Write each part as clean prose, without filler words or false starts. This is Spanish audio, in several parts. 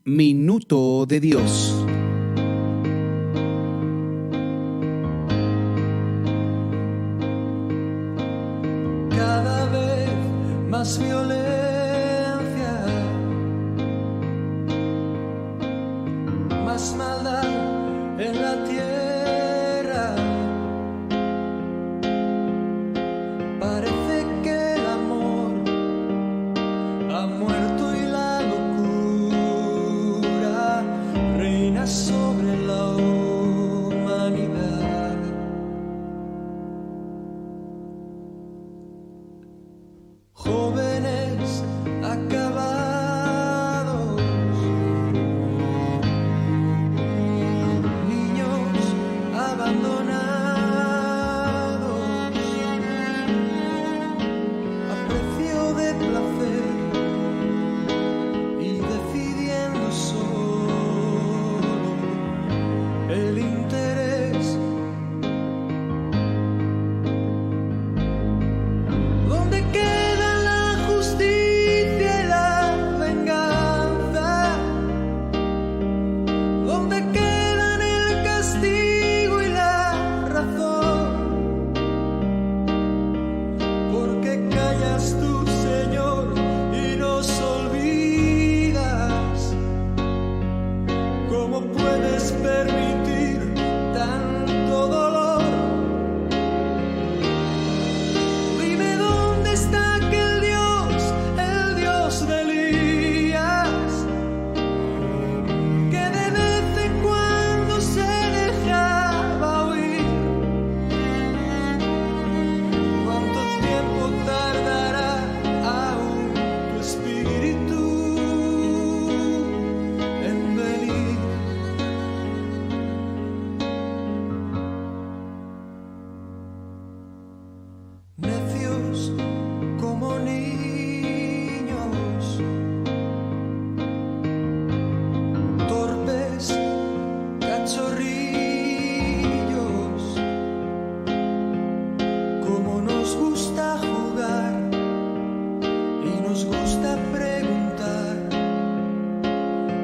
Minuto de Dios. Cada vez más violencia, más maldad en la tierra. Parece que el amor ha muerto y la locura reina sobre la humanidad. Jóvenes acabados, niños abandonados, a precio de placer y decidiendo solo el interés. ¿Dónde queda la justicia y la venganza? ¿Dónde quedan el castigo y la razón? ¿Por qué callas tú, Señor, y nos olvidas? ¿Cómo puedes permitir tanto dolor? Dime dónde está aquel Dios, el Dios de Elías, que de vez en cuando se dejaba oír. ¿Cuánto tiempo tardará aún tu espíritu en venir? Necios como niños, torpes cachorrillos, como nos gusta jugar y nos gusta preguntar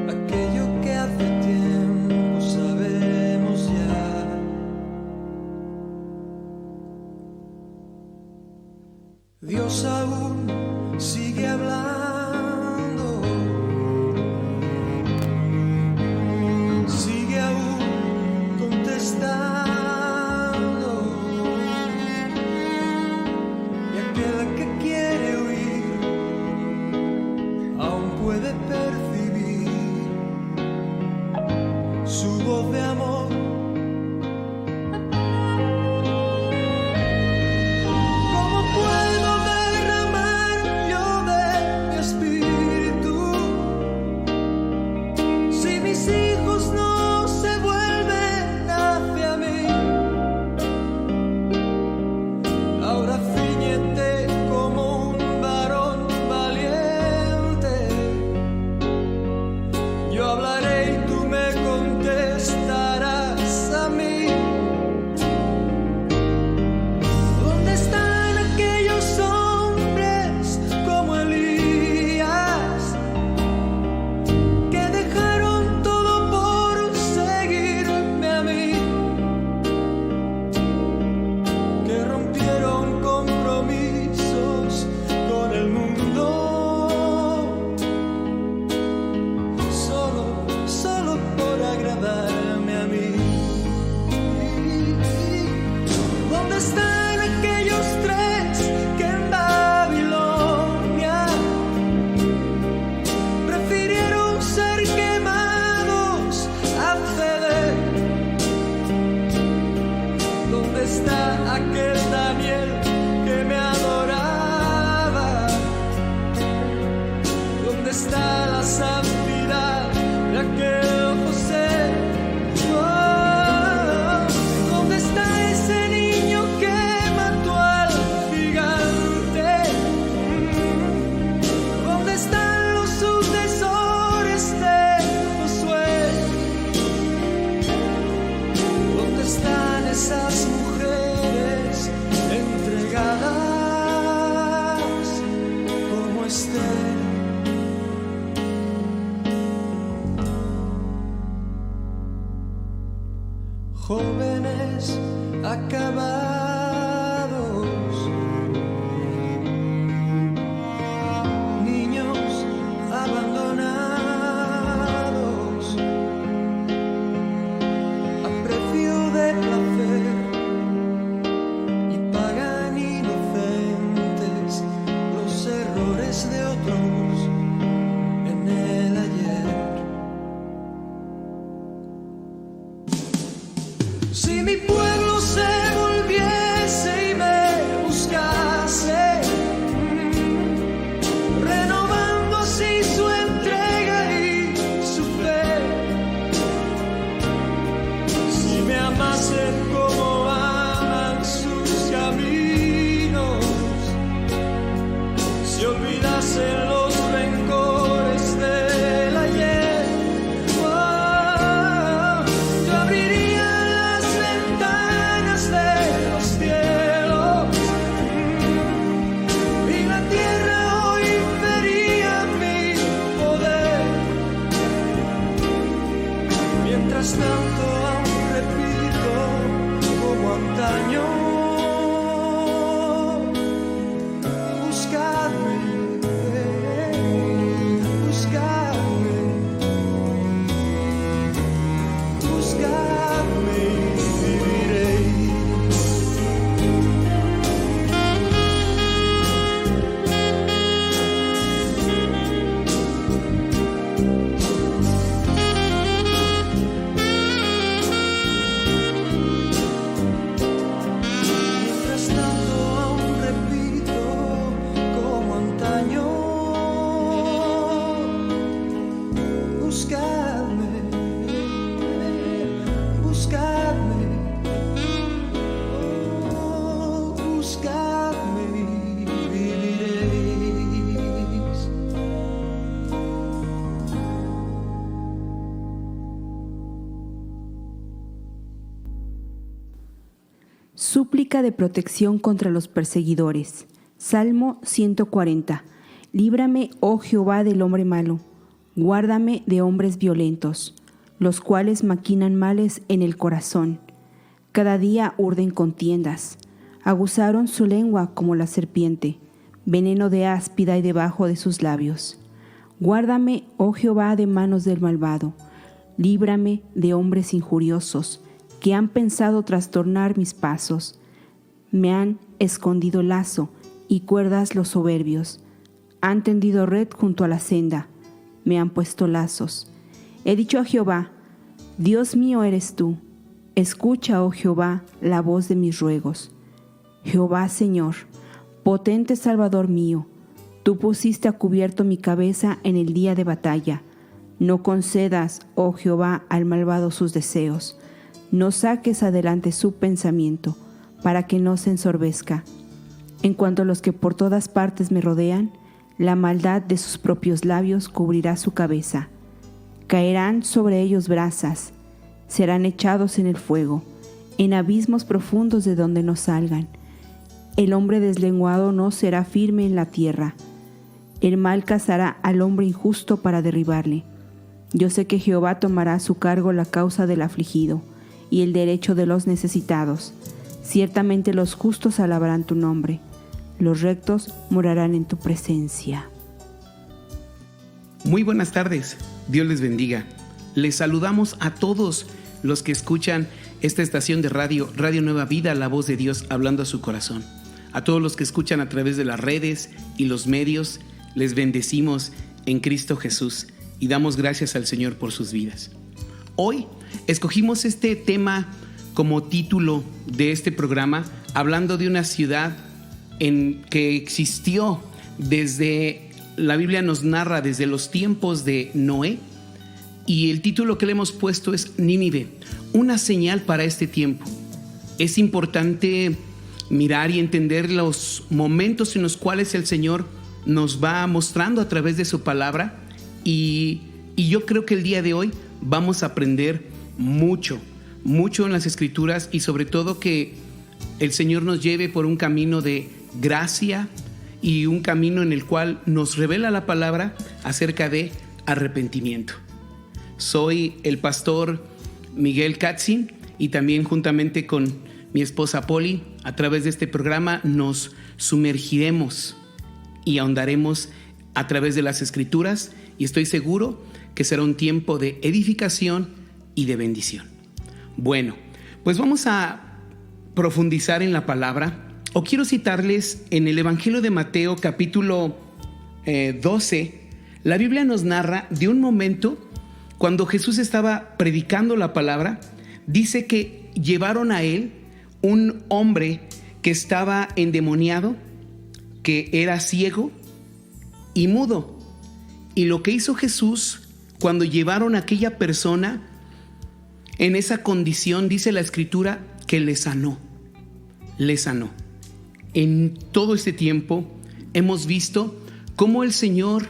aquello que hace tiempo sabemos ya. Dios aún sigue hablando, sigue aún contestando, y aquel que quiere oír aún puede percibir su voz de amor. ¿Cómo puedo derramar yo de mi espíritu si mis hijos no se vuelven hacia mí? Ahora ciñete como un varón valiente. Yo hablaré y tú me contestarás a mí. ¿Dónde están aquellos hombres como Elías que dejaron todo por seguirme a mí? Que rompieron compromisos con el mundo solo por agradarme a mí. ¿Dónde están aquellos tres que en Babilonia prefirieron ser quemados a ceder? ¿Dónde está aquel Daniel que me adoraba? ¿Dónde está la santidad de aquel José? Oh, ¿dónde está ese niño que mató al gigante? ¿Dónde están los sucesores de Josué? ¿Dónde están esas mujeres entregadas como Esther? jóvenes acabados, niños abandonados, a precio de placer, y pagan inocentes los errores de otros en el ayer. Si mi pueblo se volviese y me buscase, renovando así su entrega y su fe, si me amase como aman sus caminos, si olvidase los rencores del ayer, yo abriría las ventanas de los cielos y la tierra hoy vería mi poder. Mientras tanto aún repito como antaño: buscadme, buscadme, buscadme y viviréis. Mientras tanto aún repito como antaño: buscadme, buscadme, oh, buscadme y viviréis. Súplica de protección contra los perseguidores. Salmo 140. Líbrame, oh Jehová, del hombre malo. Guárdame de hombres violentos, los cuales maquinan males en el corazón. Cada día urden contiendas. Aguzaron su lengua como la serpiente. Veneno de áspida hay debajo de sus labios. Guárdame, oh Jehová, de manos del malvado. Líbrame de hombres injuriosos, que han pensado trastornar mis pasos. Me han escondido lazo y cuerdas los soberbios. Han tendido red junto a la senda. Me han puesto lazos. He dicho a Jehová: Dios mío eres tú. Escucha, oh Jehová, la voz de mis ruegos. Jehová, Señor, potente Salvador mío, tú pusiste a cubierto mi cabeza en el día de batalla. No concedas, oh Jehová, al malvado sus deseos. No saques adelante su pensamiento, para que no se ensorbezca. En cuanto a los que por todas partes me rodean, la maldad de sus propios labios cubrirá su cabeza. Caerán sobre ellos brasas, serán echados en el fuego, en abismos profundos de donde no salgan. El hombre deslenguado no será firme en la tierra. El mal cazará al hombre injusto para derribarle. Yo sé que Jehová tomará a su cargo la causa del afligido y el derecho de los necesitados. Ciertamente los justos alabarán tu nombre. Los rectos morarán en tu presencia. Muy buenas tardes, Dios les bendiga. Les saludamos a todos los que escuchan esta estación de radio, Radio Nueva Vida, la voz de Dios hablando a su corazón. A todos los que escuchan a través de las redes y los medios, les bendecimos en Cristo Jesús y damos gracias al Señor por sus vidas. Hoy escogimos este tema como título de este programa, hablando de una ciudad en que existió desde, la Biblia nos narra, desde los tiempos de Noé, y el título que le hemos puesto es Nínive, una señal para este tiempo. Es importante mirar y entender los momentos en los cuales el Señor nos va mostrando a través de su palabra, y yo creo que el día de hoy vamos a aprender mucho en las Escrituras, y sobre todo que el Señor nos lleve por un camino de gracia y un camino en el cual nos revela la palabra acerca de arrepentimiento. Soy el pastor Miguel Katzin y también juntamente con mi esposa Poli, a través de este programa nos sumergiremos y ahondaremos a través de las Escrituras, y estoy seguro que será un tiempo de edificación y de bendición. Bueno, pues vamos a profundizar en la palabra, o quiero citarles en el Evangelio de Mateo capítulo 12, la Biblia nos narra de un momento cuando Jesús estaba predicando la palabra. Dice que llevaron a él un hombre que estaba endemoniado, que era ciego y mudo. Y lo que hizo Jesús cuando llevaron a aquella persona en esa condición, dice la Escritura, que le sanó. Le sanó. En todo este tiempo hemos visto cómo el Señor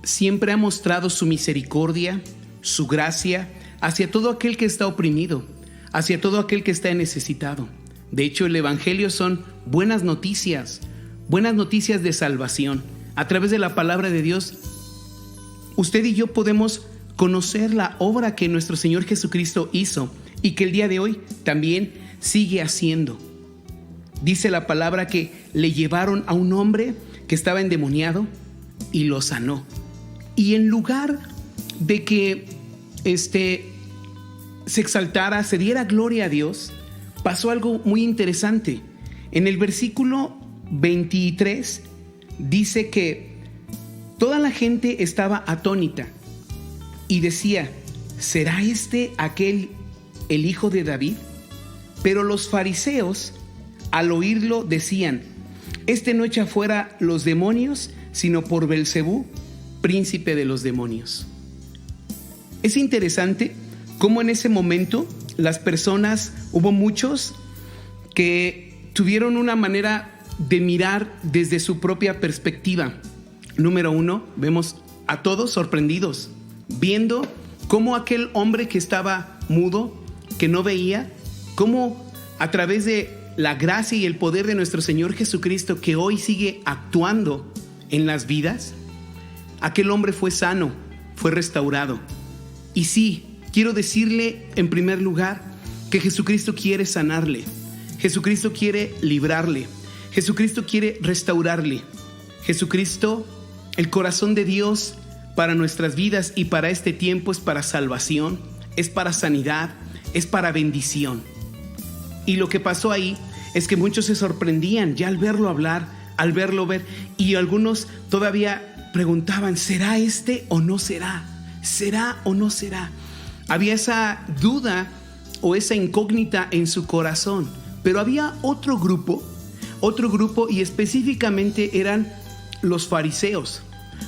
siempre ha mostrado su misericordia, su gracia hacia todo aquel que está oprimido, hacia todo aquel que está necesitado. De hecho, el Evangelio son buenas noticias de salvación. A través de la palabra de Dios, usted y yo podemos conocer la obra que nuestro Señor Jesucristo hizo y que el día de hoy también sigue haciendo. Dice la palabra que le llevaron a un hombre que estaba endemoniado y lo sanó. Y en lugar de que se exaltara, se diera gloria a Dios, pasó algo muy interesante. En el versículo 23 dice que toda la gente estaba atónita y decía: ¿será este aquel el hijo de David? Pero los fariseos, al oírlo, decían: este no echa fuera los demonios, sino por Belcebú, príncipe de los demonios. Es interesante cómo en ese momento las personas, hubo muchos que tuvieron una manera de mirar desde su propia perspectiva. Número uno, vemos a todos sorprendidos, viendo cómo aquel hombre que estaba mudo, que no veía, cómo a través de la gracia y el poder de nuestro Señor Jesucristo, que hoy sigue actuando en las vidas, aquel hombre fue sano, fue restaurado. Y sí, quiero decirle en primer lugar que Jesucristo quiere sanarle, Jesucristo quiere librarle, Jesucristo quiere restaurarle. Jesucristo, el corazón de Dios para nuestras vidas y para este tiempo es para salvación, es para sanidad, es para bendición. Y lo que pasó ahí es que muchos se sorprendían ya al verlo hablar, al verlo ver, y algunos todavía preguntaban: ¿será este o no será? ¿Será o no será? Había esa duda o esa incógnita en su corazón. Pero había otro grupo, y específicamente eran los fariseos.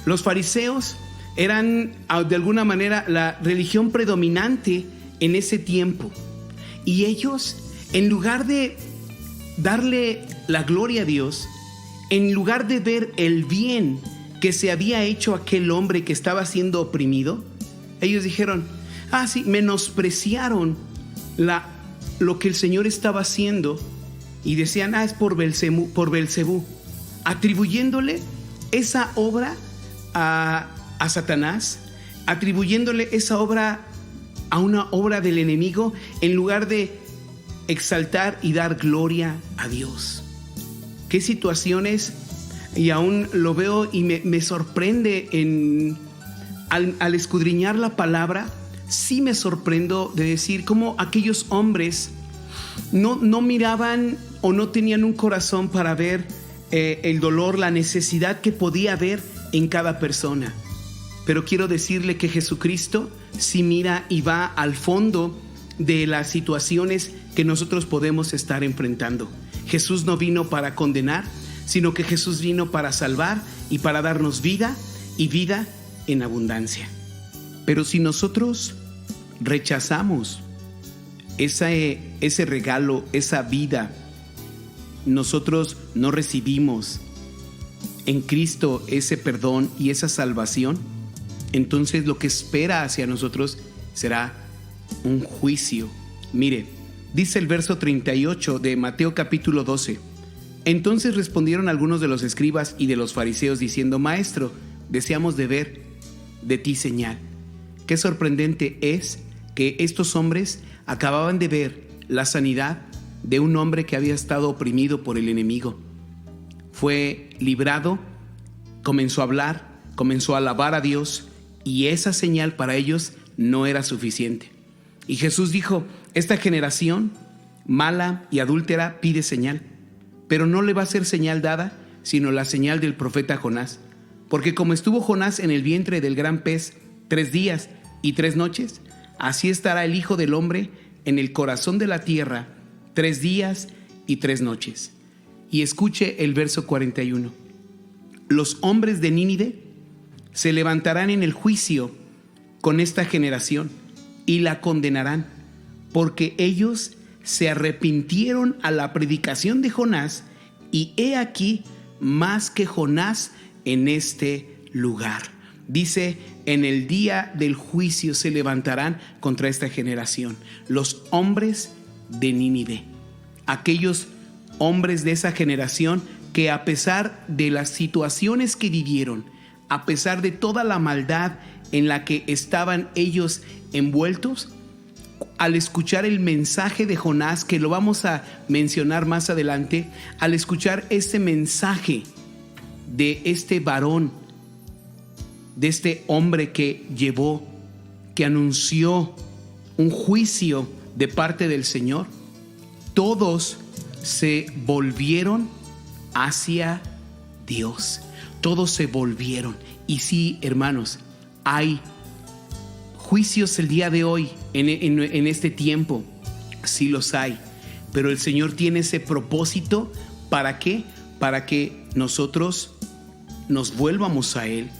Los fariseos eran de alguna manera la religión predominante en ese tiempo. Y ellos, en lugar de darle la gloria a Dios, en lugar de ver el bien que se había hecho aquel hombre que estaba siendo oprimido, ellos dijeron: sí, menospreciaron lo que el Señor estaba haciendo y decían: es por Belcebú, atribuyéndole esa obra a Satanás, atribuyéndole esa obra a una obra del enemigo, en lugar de exaltar y dar gloria a Dios. Qué situaciones, y aún lo veo y me sorprende al escudriñar la palabra. Sí me sorprendo de decir cómo aquellos hombres no miraban o no tenían un corazón para ver el dolor, la necesidad que podía haber en cada persona. Pero quiero decirle que Jesucristo sí mira y va al fondo de las situaciones que nosotros podemos estar enfrentando. Jesús no vino para condenar, sino que Jesús vino para salvar y para darnos vida, y vida en abundancia. Pero si nosotros rechazamos ese regalo, esa vida, nosotros no recibimos en Cristo ese perdón y esa salvación, entonces lo que espera hacia nosotros será un juicio. Mire, dice el verso 38 de Mateo capítulo 12: entonces respondieron algunos de los escribas y de los fariseos diciendo: Maestro, deseamos de ver de ti señal. Qué sorprendente es que estos hombres acababan de ver la sanidad de un hombre que había estado oprimido por el enemigo. Fue librado, comenzó a hablar, comenzó a alabar a Dios, y esa señal para ellos no era suficiente. Y Jesús dijo: esta generación mala y adúltera pide señal, pero no le va a ser señal dada, sino la señal del profeta Jonás. Porque como estuvo Jonás en el vientre del gran pez 3 días y 3 noches, así estará el Hijo del Hombre en el corazón de la tierra 3 días y 3 noches. Y escuche el verso 41. Los hombres de Nínive se levantarán en el juicio con esta generación y la condenarán, porque ellos se arrepintieron a la predicación de Jonás, y he aquí más que Jonás en este lugar. Dice: en el día del juicio se levantarán contra esta generación los hombres de Nínive, aquellos hombres de esa generación que, a pesar de las situaciones que vivieron, a pesar de toda la maldad en la que estaban ellos envueltos, al escuchar el mensaje de Jonás, que lo vamos a mencionar más adelante, al escuchar este mensaje de este varón, de este hombre que llevó, que anunció un juicio de parte del Señor, todos se volvieron hacia Dios. Todos se volvieron. Y sí, hermanos, hay juicios el día de hoy, en este tiempo. Sí los hay. Pero el Señor tiene ese propósito. ¿Para qué? Para que nosotros nos vuelvamos a Él,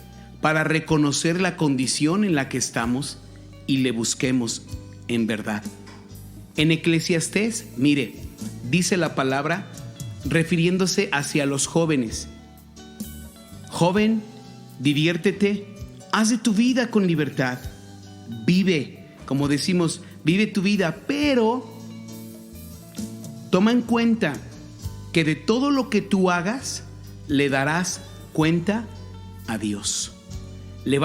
para reconocer la condición en la que estamos y le busquemos en verdad. En Eclesiastés, mire, dice la palabra, refiriéndose hacia los jóvenes: joven, diviértete, haz de tu vida con libertad, vive, como decimos, vive tu vida, pero toma en cuenta que de todo lo que tú hagas le darás cuenta a Dios. Le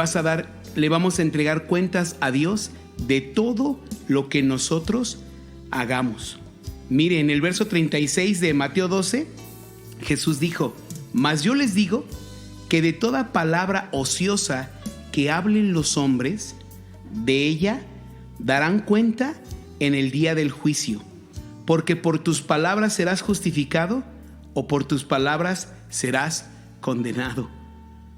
vamos a entregar cuentas a Dios de todo lo que nosotros hagamos. Mire, en el verso 36 de Mateo 12, Jesús dijo: mas yo les digo que de toda palabra ociosa que hablen los hombres, de ella darán cuenta en el día del juicio, porque por tus palabras serás justificado, o por tus palabras serás condenado.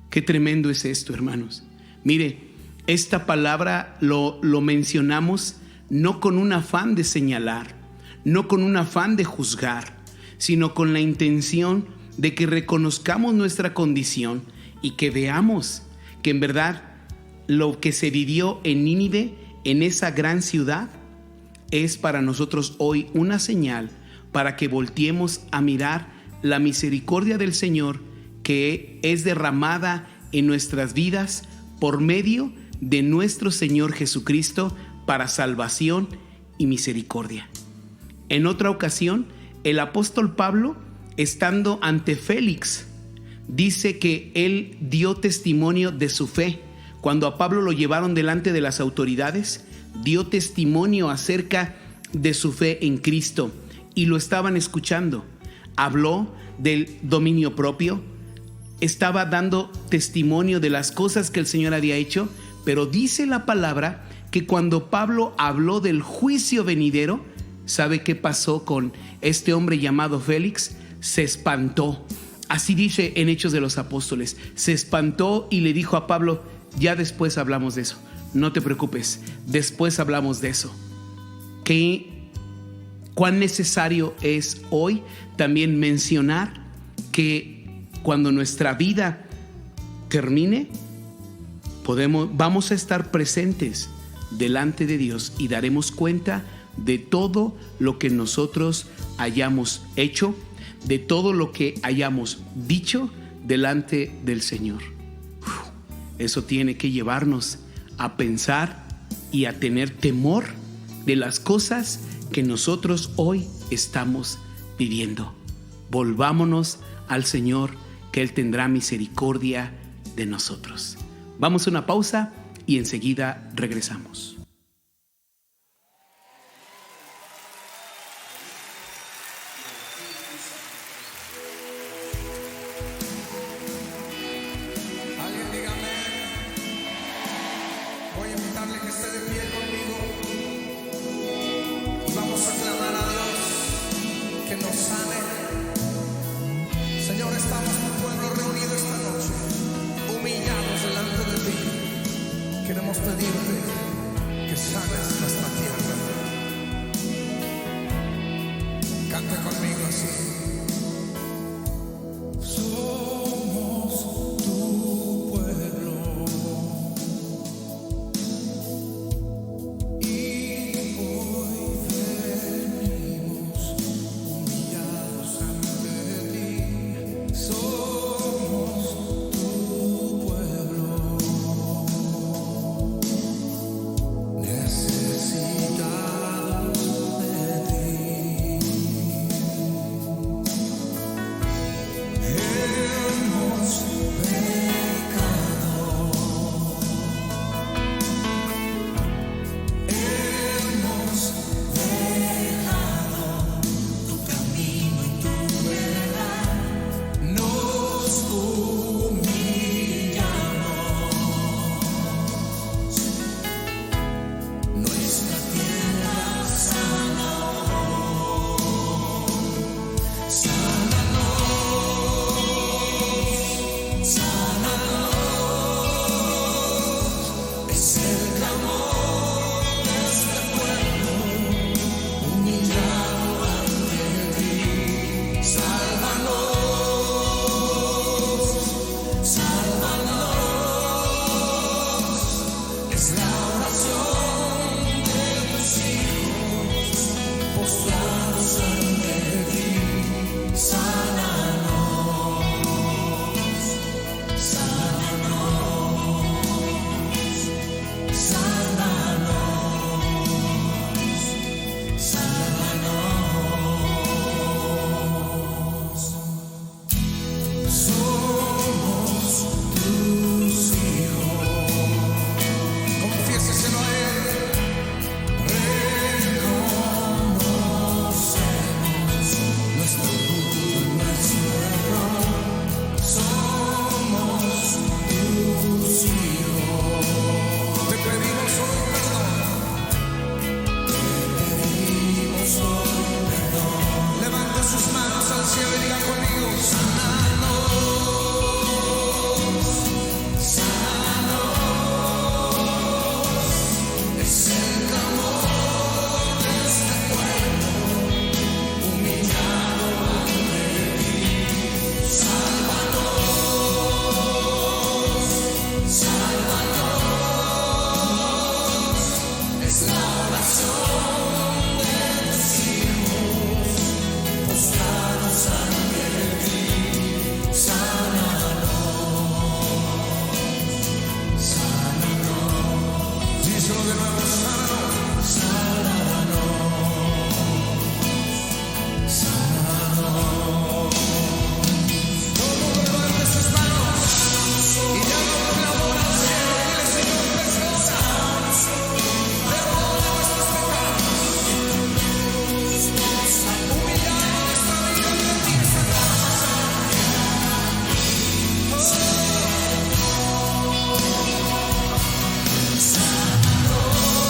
Qué tremendo es esto, hermanos. Mire, esta palabra lo mencionamos no con un afán de señalar, no con un afán de juzgar, sino con la intención de que reconozcamos nuestra condición y que veamos que en verdad lo que se vivió en Nínive, en esa gran ciudad, es para nosotros hoy una señal para que volteemos a mirar la misericordia del Señor, que es derramada en nuestras vidas por medio de nuestro Señor Jesucristo para salvación y misericordia. En otra ocasión, el apóstol Pablo, estando ante Félix, dice que él dio testimonio de su fe. Cuando a Pablo lo llevaron delante de las autoridades, dio testimonio acerca de su fe en Cristo y lo estaban escuchando. Habló del dominio propio, estaba dando testimonio de las cosas que el Señor había hecho, pero dice la palabra que cuando Pablo habló del juicio venidero, ¿sabe qué pasó con este hombre llamado Félix? Se espantó. Así dice en Hechos de los Apóstoles. Se espantó y le dijo a Pablo: ya después hablamos de eso. No te preocupes, después hablamos de eso. Cuán necesario es hoy también mencionar que cuando nuestra vida termine, vamos a estar presentes delante de Dios y daremos cuenta de todo lo que nosotros hayamos hecho, de todo lo que hayamos dicho delante del Señor. Eso tiene que llevarnos a pensar y a tener temor de las cosas que nosotros hoy estamos viviendo. Volvámonos al Señor, que Él tendrá misericordia de nosotros. Vamos a una pausa y enseguida regresamos. Voy a invitarle que esté de pie conmigo y vamos a clamar a Dios que nos sane. Señor, estamos tu pueblo reunido esta noche, humillados delante de ti. Queremos pedirte que sanes nuestra tierra. Cante conmigo así. Somos tu pueblo y hoy venimos humillados ante ti. Somos tu pueblo necesitados de ti. Hemos pecado, hemos dejado tu camino y tu verdad, nos humillamos, nuestra tierra sana, es el clamor de este pueblo humillado ante ti. Sálvanos, sálvanos, es la oración de tus hijos postrados ante ti. Sánanos, sánanos, sánanos, sánanos. Somos tus hijos. Confiéseselo a Él. Reconocemos nuestro orgullo, nuestro error. Somos tus hijos. Te pedimos hoy perdón. Te pedimos hoy perdón. Levanta sus manos al cielo y diga conmigo: sánanos, sánanos. Es el clamor de este pueblo humillado ante ti. Sálvanos, sálvanos. Es la oración de tus hijos postrados ante ti. Sánanos, sánanos. Díselo de nuevo: sánanos, sánanos, sánanos. Todo el mundo levante sus manos y llama por clamor al cielo. Dile: Señor, perdónanos, perdona nuestros pecados. Humillamos nuestra vida ante ti esta noche. Sánanos,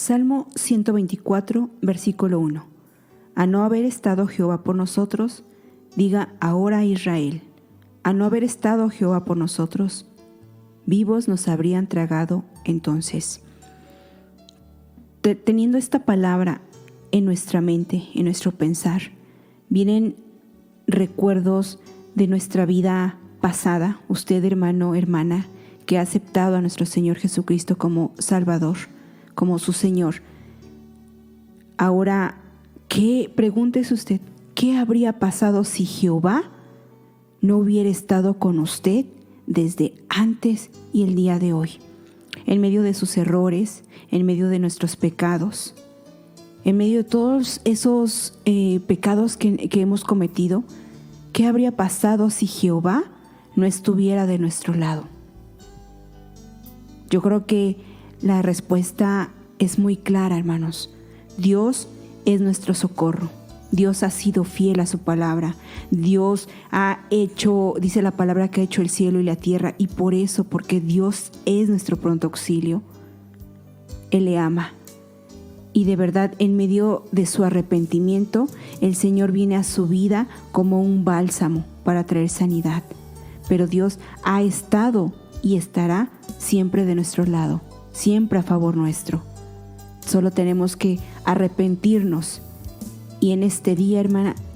Salmo 124, versículo 1. A no haber estado Jehová por nosotros, diga ahora Israel. A no haber estado Jehová por nosotros, vivos nos habrían tragado entonces. Teniendo esta palabra en nuestra mente, en nuestro pensar, vienen recuerdos de nuestra vida pasada. Usted, hermano, hermana, que ha aceptado a nuestro Señor Jesucristo como Salvador, como su Señor. Ahora, pregúntese usted, ¿qué habría pasado si Jehová no hubiera estado con usted desde antes y el día de hoy? En medio de sus errores, en medio de nuestros pecados, en medio de todos esos pecados que hemos cometido, ¿qué habría pasado si Jehová no estuviera de nuestro lado? Yo creo que la respuesta es muy clara, hermanos. Dios es nuestro socorro. Dios ha sido fiel a su palabra. Dios ha hecho, dice la palabra, que ha hecho el cielo y la tierra. Y por eso, porque Dios es nuestro pronto auxilio, Él le ama. Y de verdad, en medio de su arrepentimiento, el Señor viene a su vida como un bálsamo para traer sanidad. Pero Dios ha estado y estará siempre de nuestro lado, siempre a favor nuestro. Solo tenemos que arrepentirnos y en este día,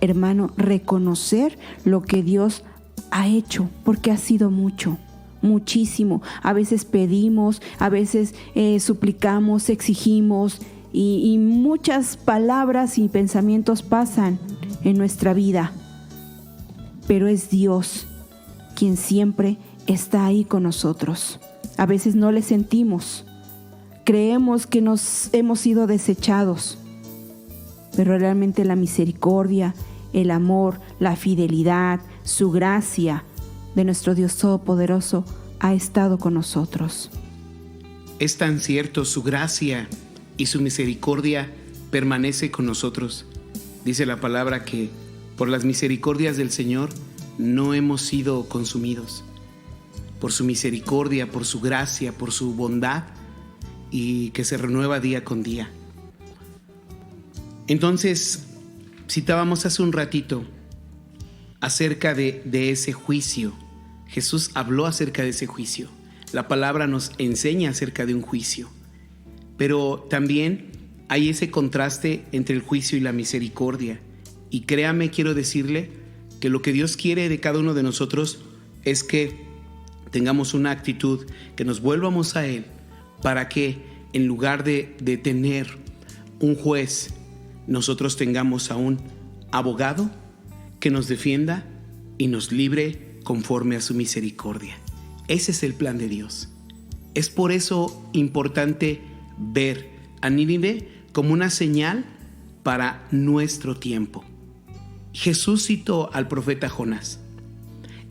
hermano, reconocer lo que Dios ha hecho, porque ha sido mucho, muchísimo. A veces pedimos, a veces suplicamos, exigimos y muchas palabras y pensamientos pasan en nuestra vida. Pero es Dios quien siempre está ahí con nosotros. A veces no le sentimos. Creemos que nos hemos sido desechados, pero realmente la misericordia, el amor, la fidelidad, su gracia de nuestro Dios Todopoderoso ha estado con nosotros. Es tan cierto, su gracia y su misericordia permanece con nosotros. Dice la palabra que por las misericordias del Señor no hemos sido consumidos. Por su misericordia, por su gracia, por su bondad, y que se renueva día con día. Entonces, citábamos hace un ratito acerca de ese juicio. Jesús habló acerca de ese juicio. La palabra nos enseña acerca de un juicio. Pero también hay ese contraste entre el juicio y la misericordia. Y créame, quiero decirle que lo que Dios quiere de cada uno de nosotros es que tengamos una actitud, que nos vuelvamos a Él, para que en lugar de tener un juez, nosotros tengamos a un abogado que nos defienda y nos libre conforme a su misericordia. Ese es el plan de Dios. Es por eso importante ver a Nínive como una señal para nuestro tiempo. Jesús citó al profeta Jonás.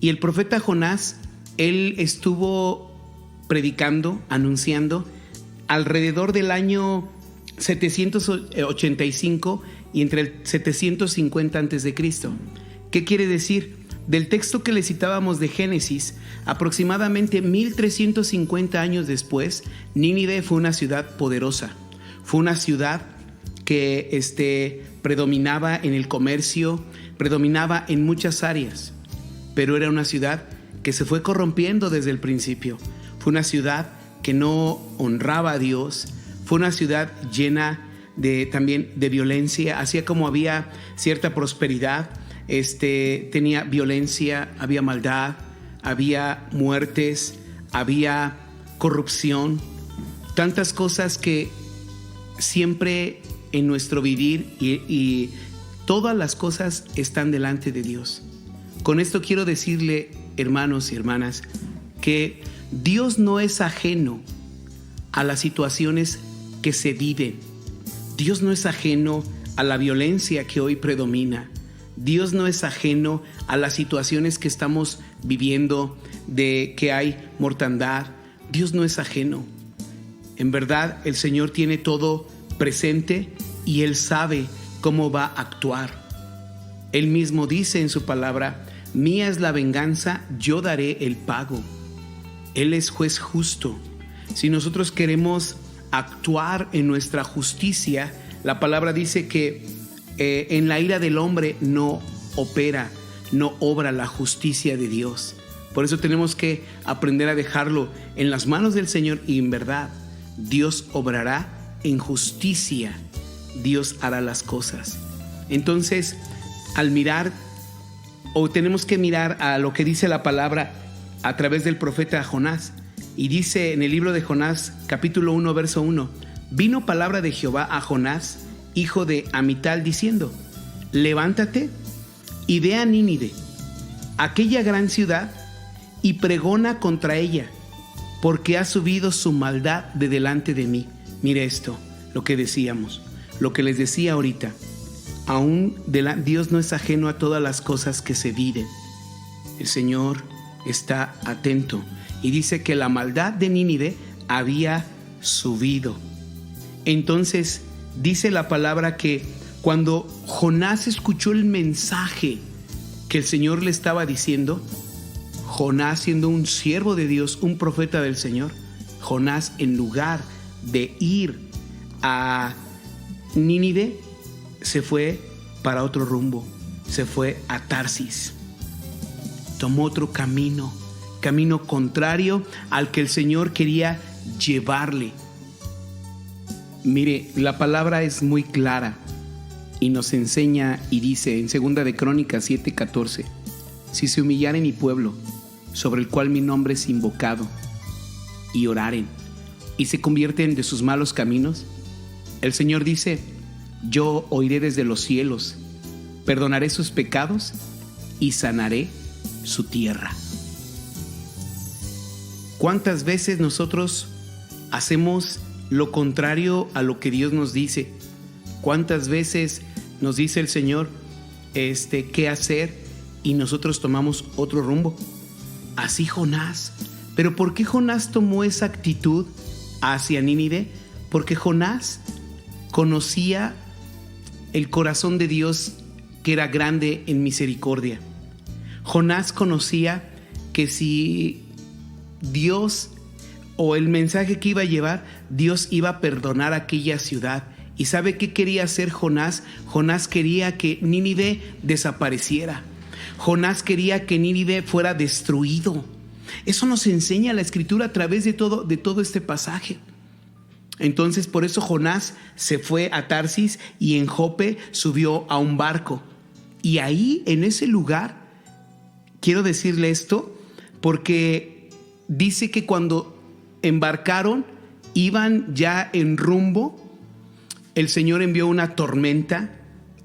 Y el profeta Jonás, él estuvo predicando, anunciando alrededor del año 785 y entre el 750 a.C. ¿Qué quiere decir? Del texto que le citábamos de Génesis, aproximadamente 1350 años después, Nínive fue una ciudad poderosa. Fue una ciudad que predominaba en el comercio, predominaba en muchas áreas, pero era una ciudad que se fue corrompiendo desde el principio. Fue una ciudad que no honraba a Dios. Fue una ciudad llena también de violencia. Así como había cierta prosperidad, tenía violencia, había maldad, había muertes, había corrupción. Tantas cosas que siempre en nuestro vivir y todas las cosas están delante de Dios. Con esto quiero decirle, hermanos y hermanas, que Dios no es ajeno a las situaciones que se viven. Dios no es ajeno a la violencia que hoy predomina. Dios no es ajeno a las situaciones que estamos viviendo, de que hay mortandad. Dios no es ajeno. En verdad, el Señor tiene todo presente y Él sabe cómo va a actuar. Él mismo dice en su palabra: mía es la venganza, yo daré el pago. Él es juez justo. Si nosotros queremos actuar en nuestra justicia, la palabra dice que en la ira del hombre no obra la justicia de Dios. Por eso tenemos que aprender a dejarlo en las manos del Señor, y en verdad Dios obrará en justicia. Dios hará las cosas. Entonces, al mirar, o tenemos que mirar a lo que dice la palabra a través del profeta Jonás. Y dice en el libro de Jonás, capítulo 1, verso 1: vino palabra de Jehová a Jonás, hijo de Amital, diciendo: levántate y ve a Nínive, aquella gran ciudad, y pregona contra ella, porque ha subido su maldad de delante de mí. Mire esto, lo que decíamos, lo que les decía ahorita. Aún Dios no es ajeno a todas las cosas que se viven. El Señor está atento. Y dice que la maldad de Nínive había subido. Entonces dice la palabra que cuando Jonás escuchó el mensaje que el Señor le estaba diciendo, Jonás, siendo un siervo de Dios, un profeta del Señor, Jonás, en lugar de ir a Nínive, se fue para otro rumbo, se fue a Tarsis. Tomó otro camino contrario al que el Señor quería llevarle. Mire, la palabra es muy clara y nos enseña y dice en 2 de Crónicas 7:14: si se humillare mi pueblo, sobre el cual mi nombre es invocado, y oraren, y se convierten de sus malos caminos, el Señor dice: yo oiré desde los cielos, perdonaré sus pecados y sanaré su tierra. ¿Cuántas veces nosotros hacemos lo contrario a lo que Dios nos dice? ¿Cuántas veces nos dice el Señor qué hacer y nosotros tomamos otro rumbo? Así Jonás. ¿Pero por qué Jonás tomó esa actitud hacia Nínive? Porque Jonás conocía el corazón de Dios, que era grande en misericordia. Jonás conocía que si Dios, o el mensaje que iba a llevar, Dios iba a perdonar aquella ciudad. ¿Y sabe qué quería hacer Jonás? Jonás quería que Nínive desapareciera. Jonás quería que Nínive fuera destruido. Eso nos enseña la Escritura a través de todo este pasaje. Entonces, por eso Jonás se fue a Tarsis y en Jope subió a un barco. Y ahí, en ese lugar, quiero decirle esto porque dice que cuando embarcaron, iban ya en rumbo, el Señor envió una tormenta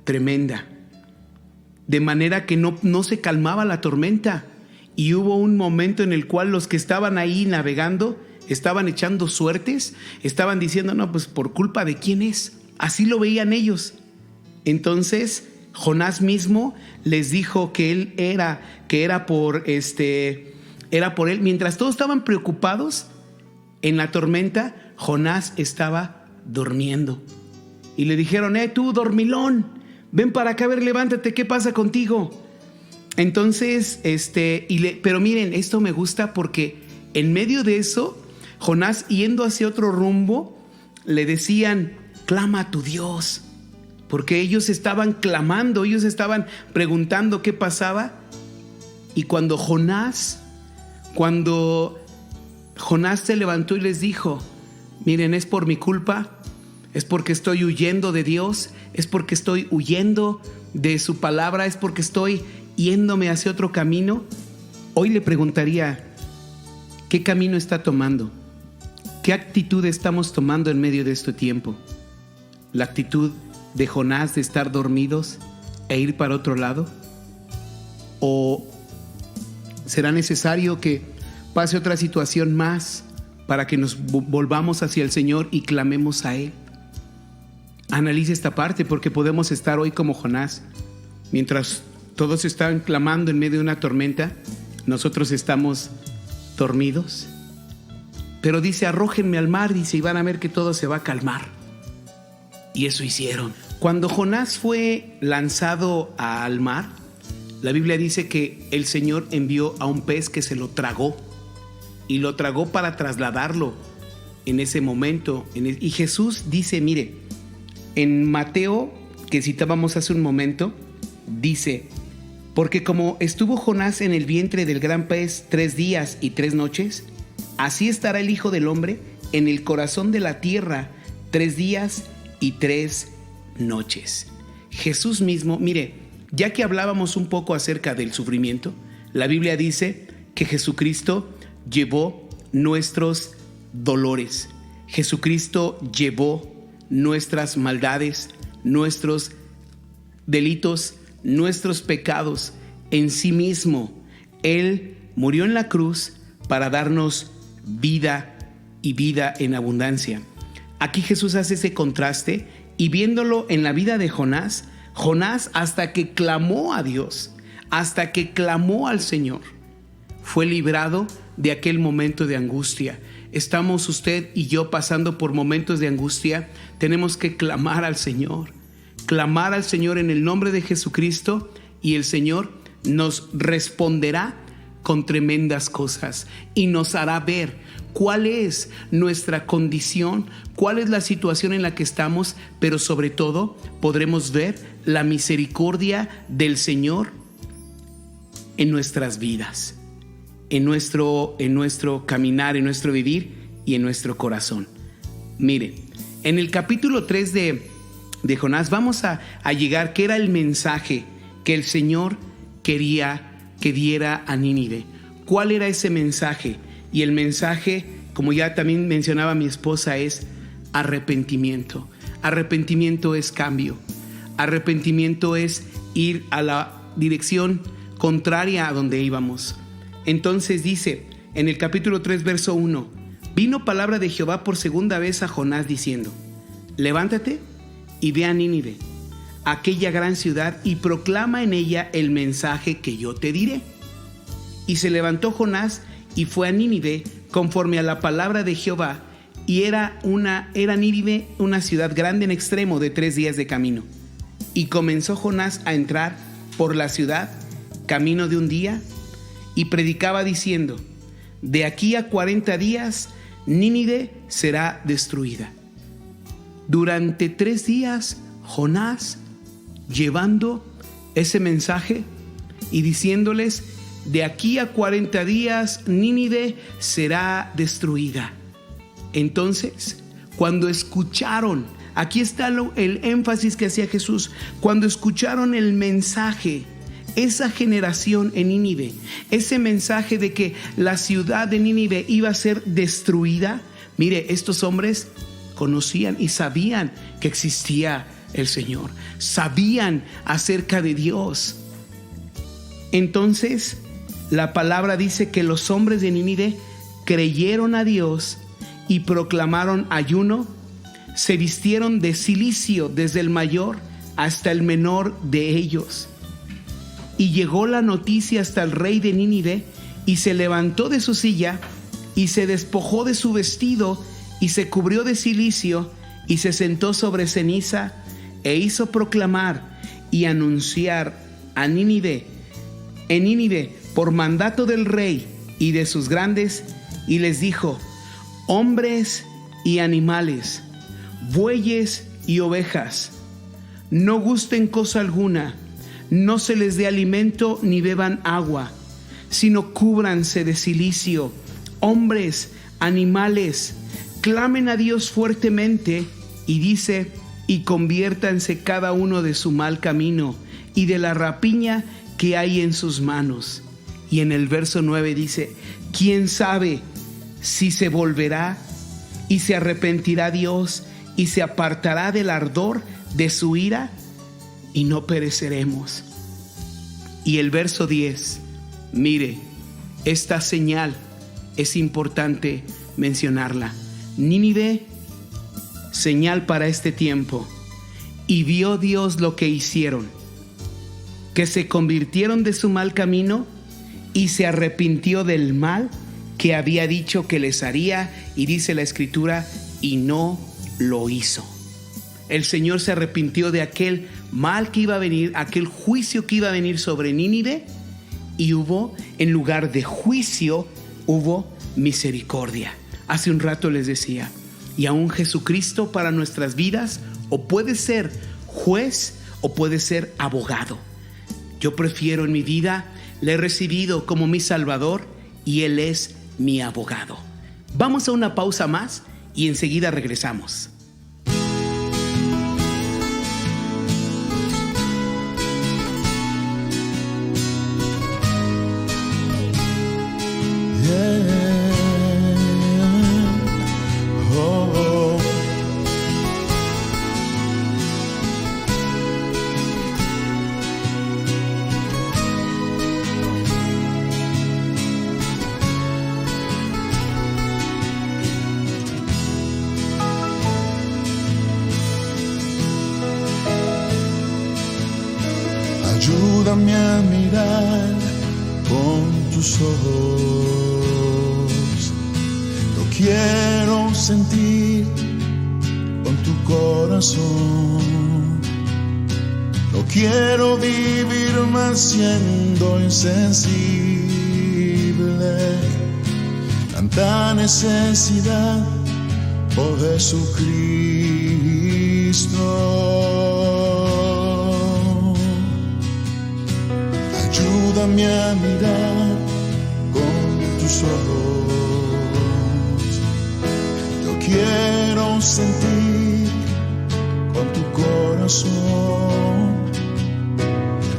tremenda, de manera que no se calmaba la tormenta. Y hubo un momento en el cual los que estaban ahí navegando estaban echando suertes, estaban diciendo: no, pues por culpa de quién es. Así lo veían ellos. Entonces Jonás mismo les dijo que era por él. Mientras todos estaban preocupados en la tormenta, Jonás estaba durmiendo. Y le dijeron: tú dormilón, ven para acá, a ver, levántate, ¿qué pasa contigo? Entonces, pero miren, esto me gusta porque en medio de eso, Jonás, yendo hacia otro rumbo, le decían: clama a tu Dios. Porque ellos estaban clamando, ellos estaban preguntando qué pasaba. Y cuando Jonás se levantó y les dijo: miren, es por mi culpa, es porque estoy huyendo de Dios, es porque estoy huyendo de su palabra, es porque estoy yéndome hacia otro camino. Hoy le preguntaría: ¿qué camino está tomando? ¿Qué actitud estamos tomando en medio de este tiempo? ¿La actitud de Jonás de estar dormidos e ir para otro lado? ¿O será necesario que pase otra situación más para que nos volvamos hacia el Señor y clamemos a Él? Analice esta parte, porque podemos estar hoy como Jonás. Mientras todos están clamando en medio de una tormenta, nosotros estamos dormidos. Pero dice: arrójenme al mar, dice, y van a ver que todo se va a calmar. Y eso hicieron. Cuando Jonás fue lanzado al mar, la Biblia dice que el Señor envió a un pez que se lo tragó. Y lo tragó para trasladarlo en ese momento. Y Jesús dice, mire, en Mateo, que citábamos hace un momento, dice, porque como estuvo Jonás en el vientre del gran pez 3 días y 3 noches, así estará el Hijo del Hombre en el corazón de la tierra 3 días y 3 noches. Jesús mismo, mire, ya que hablábamos un poco acerca del sufrimiento, la Biblia dice que Jesucristo llevó nuestros dolores. Jesucristo llevó nuestras maldades, nuestros delitos, nuestros pecados en sí mismo. Él murió en la cruz para darnos vida y vida en abundancia. Aquí Jesús hace ese contraste y viéndolo en la vida de Jonás, hasta que clamó a Dios, hasta que clamó al Señor, fue librado de aquel momento de angustia. Estamos usted y yo pasando por momentos de angustia. Tenemos que clamar al Señor en el nombre de Jesucristo, y el Señor nos responderá con tremendas cosas y nos hará ver cuál es nuestra condición, cuál es la situación en la que estamos, pero sobre todo podremos ver la misericordia del Señor en nuestras vidas, en nuestro caminar, en nuestro vivir y en nuestro corazón. Mire, en el capítulo 3 de Jonás vamos a llegar, que era el mensaje que el Señor quería que diera a Nínive. ¿Cuál era ese mensaje? Y el mensaje, como ya también mencionaba mi esposa, es arrepentimiento. Arrepentimiento es cambio. Arrepentimiento es ir a la dirección contraria a donde íbamos. Entonces dice en el capítulo 3, verso 1, vino palabra de Jehová por segunda vez a Jonás diciendo, levántate y ve a Nínive, aquella gran ciudad, y proclama en ella el mensaje que yo te diré. Y se levantó Jonás y fue a Nínive conforme a la palabra de Jehová, y era Nínive una ciudad grande en extremo de 3 días de camino. Y comenzó Jonás a entrar por la ciudad camino de un día, y predicaba diciendo, de aquí a 40 días Nínive será destruida. Durante 3 días Jonás llevando ese mensaje y diciéndoles, de aquí a 40 días Nínive será destruida. Entonces, cuando escucharon, aquí está el énfasis que hacía Jesús, cuando escucharon el mensaje, esa generación en Nínive, ese mensaje de que la ciudad de Nínive iba a ser destruida, mire, estos hombres conocían y sabían que existía el Señor, sabían acerca de Dios. Entonces, la palabra dice que los hombres de Nínive creyeron a Dios y proclamaron ayuno, se vistieron de cilicio desde el mayor hasta el menor de ellos. Y llegó la noticia hasta el rey de Nínive, y se levantó de su silla y se despojó de su vestido y se cubrió de cilicio y se sentó sobre ceniza e hizo proclamar y anunciar en Nínive por mandato del rey y de sus grandes, y les dijo, hombres y animales, bueyes y ovejas, no gusten cosa alguna, no se les dé alimento ni beban agua, sino cúbranse de cilicio, hombres, animales, clamen a Dios fuertemente, y dice, y conviértanse cada uno de su mal camino y de la rapiña que hay en sus manos. Y en el verso 9 dice, ¿quién sabe si se volverá y se arrepentirá Dios y se apartará del ardor de su ira y no pereceremos? Y el verso 10, mire, esta señal es importante mencionarla. Nínive, señal para este tiempo. Y vio Dios lo que hicieron, que se convirtieron de su mal camino y se arrepintió del mal que había dicho que les haría, y dice la Escritura, y no lo hizo. El Señor se arrepintió de aquel mal que iba a venir, aquel juicio que iba a venir sobre Nínive, y hubo, en lugar de juicio, hubo misericordia. Hace un rato les decía, y aún Jesucristo para nuestras vidas o puede ser juez o puede ser abogado. Yo prefiero en mi vida, le he recibido como mi Salvador y Él es mi abogado. Vamos a una pausa más y enseguida regresamos. Ayúdame a mirar con tus ojos. Lo quiero sentir con tu corazón. No quiero vivir más siendo insensible. Tanta necesidad, oh Jesucristo. Ayúdame a mirar con tus ojos. Yo quiero sentir con tu corazón.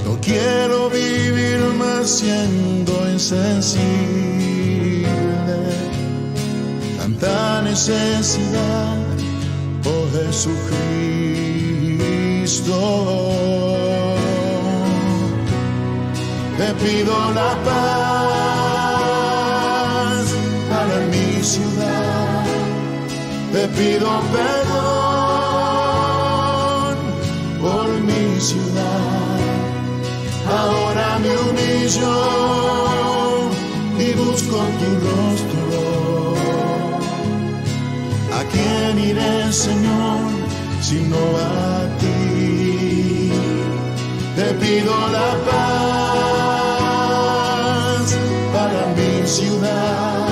No quiero vivir más siendo insensible. Tanta necesidad, oh Jesucristo. Te pido la paz para mi ciudad. Te pido perdón por mi ciudad. Ahora me humillo y busco tu rostro. ¿A quién iré, Señor, sino a ti? Te pido la paz para mi ciudad.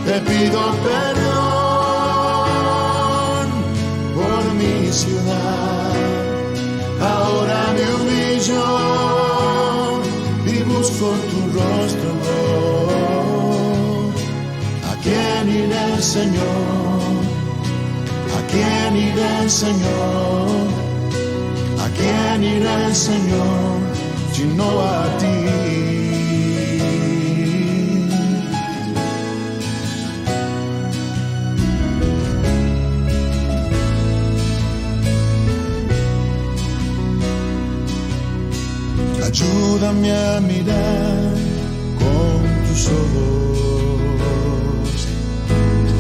Te pido perdón por mi ciudad. Ahora me humillo y busco tu rostro. ¿A quién iré, Señor? ¿A quién iré, Señor? ¿A quién iré, Señor, sino a ti? Ayúdame a mirar con tus ojos.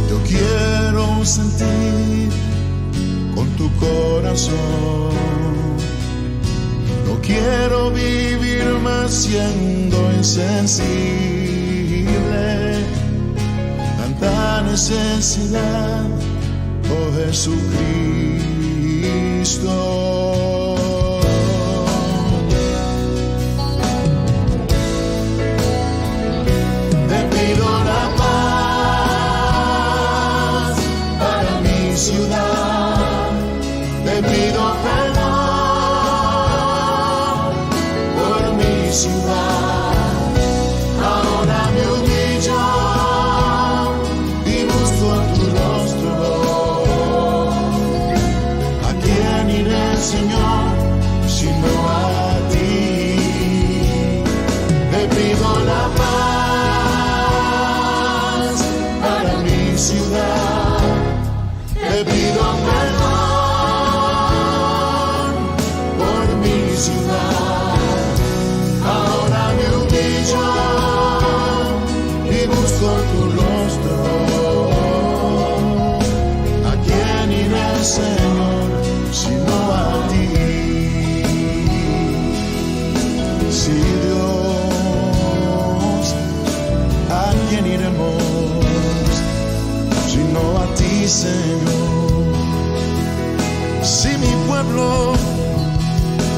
Yo quiero sentir con tu corazón. No quiero vivir más siendo insensible. Tanta necesidad, oh Jesucristo. Te pido la paz para mi ciudad. Te pido perdón por mi ciudad. Ahora me humillo y busco tu rostro. ¿A quién iré, Señor, sino a ti? Te pido la paz para mi ciudad. Te pido perdón por mi ciudad. Ahora me humillo y busco tu rostro. ¿A quién iré, Señor, sino a ti? Sí, Dios, ¿a quién iremos sino a ti, Señor? Si mi pueblo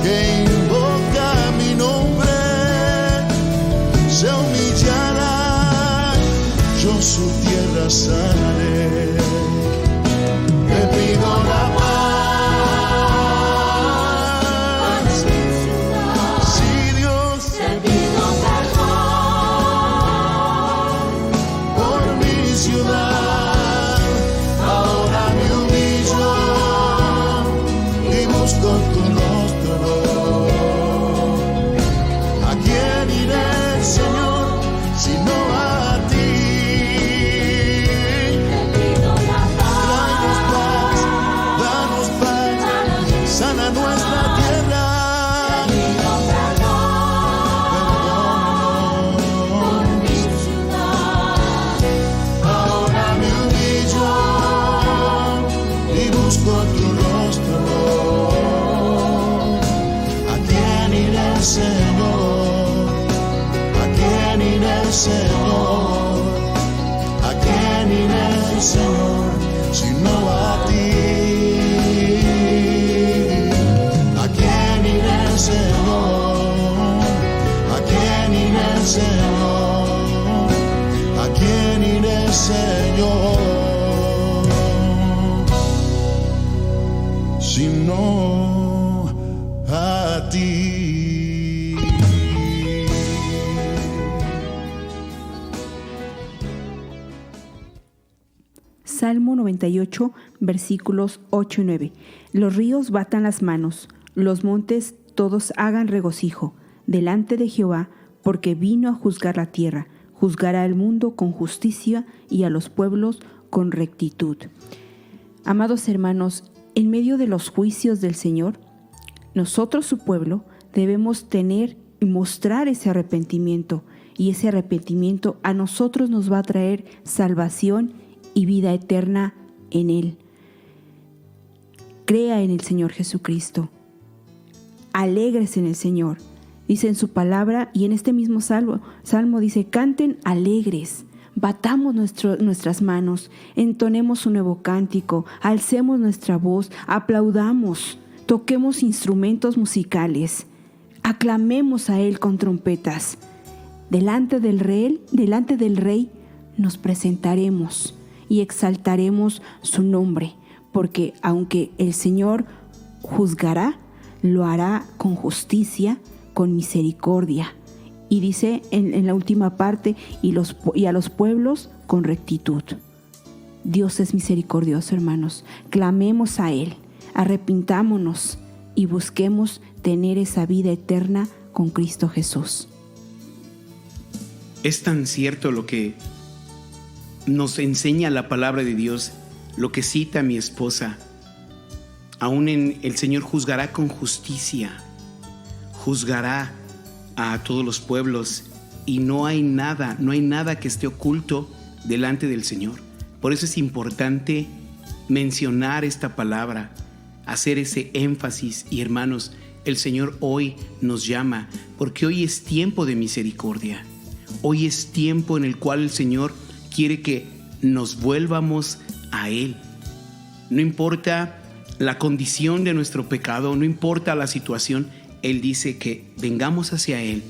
que invoca mi nombre se humillará, yo su tierra la sanaré. Te pido la paz. Sí, Dios, Te pido perdón por mi ciudad. Ahora me humillo y busco tu rostro. ¿A quién iré, Señor, si no a ti? Te pido la paz. Danos paz, sana nuestra tierra. Te pido perdón por mi ciudad. Ahora me humillo y busco tu rostro. ¿A quién iré, Señor? ¿A quién iré, Señor? ¿A quién iré, Señor, si no a ti? ¿A quién iré, Señor? ¿A quién iré, Señor? ¿A quién iré, Señor? Si no a ti. Salmo 98, versículos 8 y 9. Los ríos batan las manos, los montes todos hagan regocijo delante de Jehová, porque vino a juzgar la tierra, juzgará al mundo con justicia y a los pueblos con rectitud. Amados hermanos, en medio de los juicios del Señor, nosotros, su pueblo, debemos tener y mostrar ese arrepentimiento, y ese arrepentimiento a nosotros nos va a traer salvación y vida eterna en Él. Crea en el Señor Jesucristo. Alégrese en el Señor. Dice en su palabra y en este mismo salmo dice, canten alegres, batamos nuestras manos, entonemos un nuevo cántico, alcemos nuestra voz, aplaudamos, toquemos instrumentos musicales, aclamemos a Él con trompetas. Delante del Rey nos presentaremos y exaltaremos su nombre, porque aunque el Señor juzgará, lo hará con justicia, con misericordia. Y dice en la última parte, y a los pueblos con rectitud. Dios es misericordioso, hermanos. Clamemos a Él, arrepintámonos y busquemos tener esa vida eterna con Cristo Jesús. Es tan cierto lo que nos enseña la palabra de Dios, lo que cita mi esposa. Aún el Señor juzgará con justicia, juzgará a todos los pueblos, y no hay nada que esté oculto delante del Señor. Por eso es importante mencionar esta palabra, hacer ese énfasis. Y hermanos, el Señor hoy nos llama, porque hoy es tiempo de misericordia. Hoy es tiempo en el cual el Señor quiere que nos vuelvamos a Él. No importa la condición de nuestro pecado, no importa la situación, Él dice que vengamos hacia Él,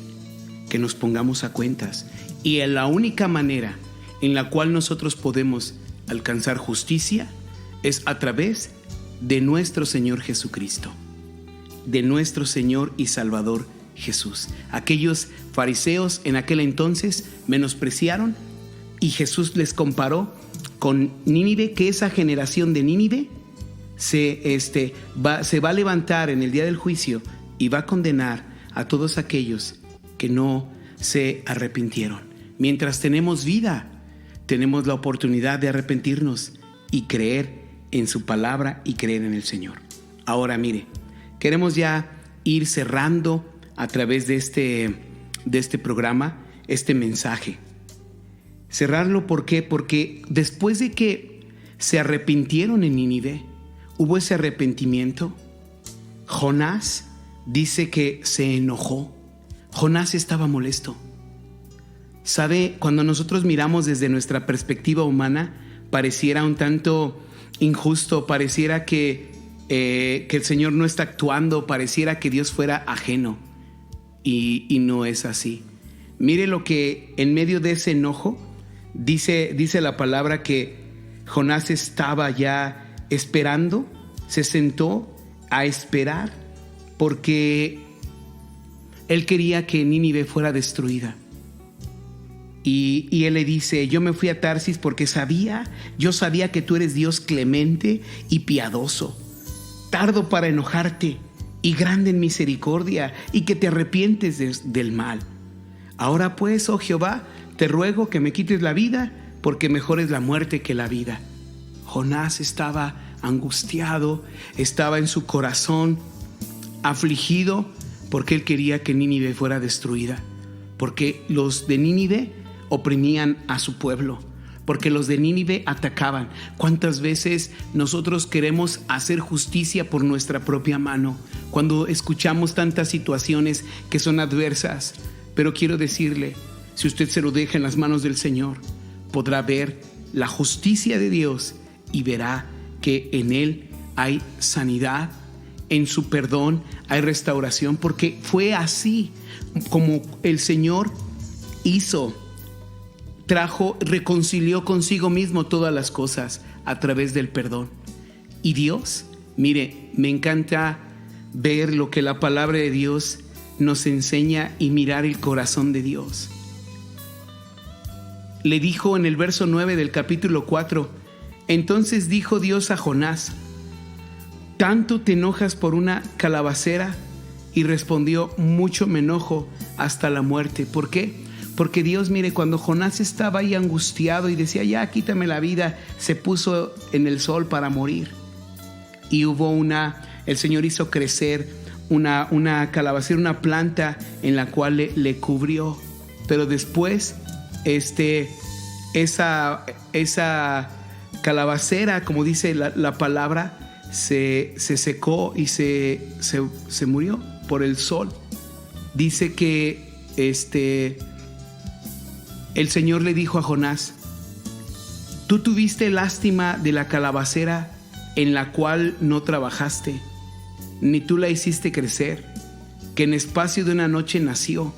que nos pongamos a cuentas. Y la única manera en la cual nosotros podemos alcanzar justicia es a través de nuestro Señor Jesucristo, de nuestro Señor y Salvador Jesús. Aquellos fariseos en aquel entonces menospreciaron, y Jesús les comparó con Nínive, que esa generación de Nínive se va a levantar en el día del juicio y va a condenar a todos aquellos que no se arrepintieron. Mientras tenemos vida, tenemos la oportunidad de arrepentirnos y creer en su palabra y creer en el Señor. Ahora mire, queremos ya ir cerrando a través de este programa, este mensaje. Cerrarlo, ¿por qué? Porque después de que se arrepintieron en Nínive, hubo ese arrepentimiento. Jonás dice que se enojó. Jonás estaba molesto. ¿Sabe? Cuando nosotros miramos desde nuestra perspectiva humana, pareciera un tanto injusto, pareciera que el Señor no está actuando, pareciera que Dios fuera ajeno. Y no es así. Mire lo que en medio de ese enojo Dice la palabra que Jonás estaba ya esperando, se sentó a esperar porque él quería que Nínive fuera destruida. Y él le dice: yo me fui a Tarsis porque yo sabía que tú eres Dios clemente y piadoso, tardo para enojarte y grande en misericordia, y que te arrepientes del mal. Ahora pues, oh Jehová, te ruego que me quites la vida, porque mejor es la muerte que la vida. Jonás estaba angustiado, estaba en su corazón afligido, porque él quería que Nínive fuera destruida, porque los de Nínive oprimían a su pueblo, porque los de Nínive atacaban. ¿Cuántas veces nosotros queremos hacer justicia por nuestra propia mano cuando escuchamos tantas situaciones que son adversas? Pero quiero decirle, si usted se lo deja en las manos del Señor, podrá ver la justicia de Dios y verá que en Él hay sanidad, en su perdón hay restauración, porque fue así como el Señor reconcilió consigo mismo todas las cosas a través del perdón. Y Dios, mire, me encanta ver lo que la palabra de Dios nos enseña y mirar el corazón de Dios. Le dijo en el verso 9 del capítulo 4: entonces dijo Dios a Jonás: ¿tanto te enojas por una calabacera? Y respondió: mucho me enojo hasta la muerte. ¿Por qué? Porque Dios, mire, cuando Jonás estaba ahí angustiado y decía: ya quítame la vida, se puso en el sol para morir. Y el Señor hizo crecer una calabacera, una planta en la cual le cubrió. Pero después esa calabacera, como dice la palabra, se secó y se murió por el sol. Dice que el Señor le dijo a Jonás: tú tuviste lástima de la calabacera en la cual no trabajaste, ni tú la hiciste crecer, que en espacio de una noche nació